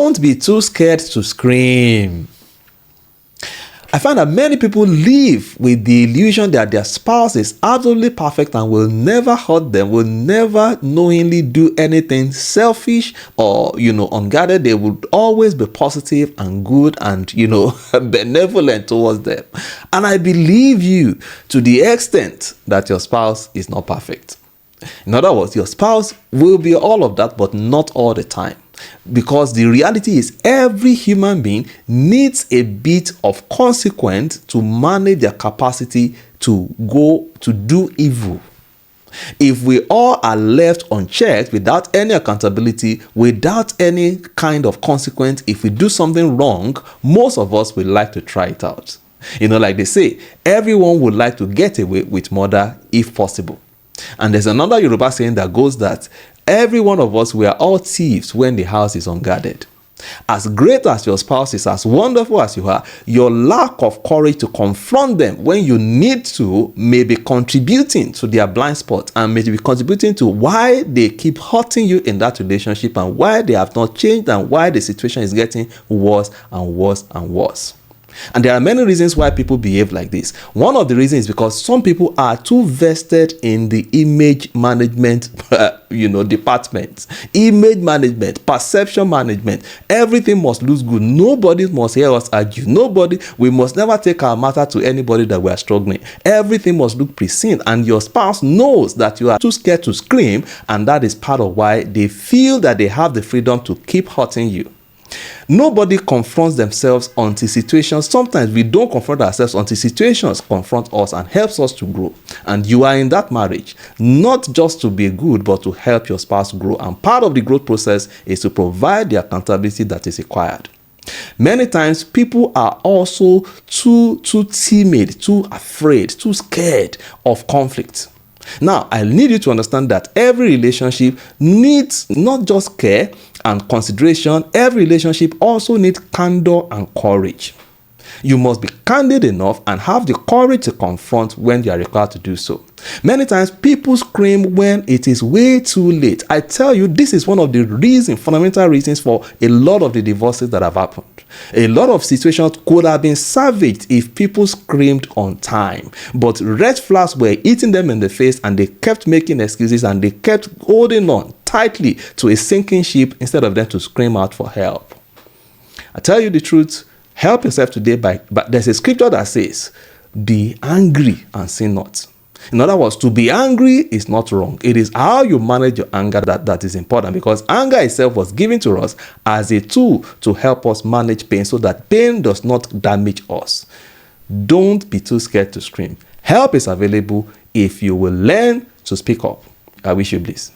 Don't be too scared to scream. I find that many people live with the illusion that their spouse is absolutely perfect and will never hurt them, will never knowingly do anything selfish or, unguarded. They would always be positive and good and, benevolent towards them. And I believe you to the extent that your spouse is not perfect. In other words, your spouse will be all of that, but not all the time. Because the reality is every human being needs a bit of consequence to manage their capacity to go to do evil. If we all are left unchecked without any accountability, without any kind of consequence, if we do something wrong, most of us will like to try it out. Like they say, everyone would like to get away with murder if possible. And there's another Yoruba saying that goes that every one of us, we are all thieves when the house is unguarded. As great as your spouse is, as wonderful as you are, your lack of courage to confront them when you need to may be contributing to their blind spot and may be contributing to why they keep hurting you in that relationship and why they have not changed and why the situation is getting worse and worse and worse. And there are many reasons why people behave like this. One of the reasons is because some people are too vested in the image management, department. Image management, perception management. Everything must look good. Nobody must hear us argue. We must never take our matter to anybody that we are struggling. Everything must look pristine. And your spouse knows that you are too scared to scream. And that is part of why they feel that they have the freedom to keep hurting you. Nobody confronts themselves until situations, sometimes we don't confront ourselves until situations confront us and helps us to grow. And you are in that marriage, not just to be good, but to help your spouse grow. And part of the growth process is to provide the accountability that is required. Many times people are also too timid, too afraid, too scared of conflict. Now, I need you to understand that every relationship needs not just care and consideration. Every relationship also needs candor and courage. You must be candid enough and have the courage to confront when you are required to do so. Many times people scream when it is way too late. I tell you, this is one of the fundamental reasons for a lot of the divorces that have happened. A lot of situations could have been salvaged if people screamed on time. But red flags were eating them in the face and they kept making excuses and they kept holding on tightly to a sinking ship instead of them to scream out for help. I tell you the truth, help yourself today but there's a scripture that says, be angry and sin not. In other words, to be angry is not wrong. It is how you manage your anger that is important, because anger itself was given to us as a tool to help us manage pain so that pain does not damage us. Don't be too scared to scream. Help is available if you will learn to speak up. I wish you bliss.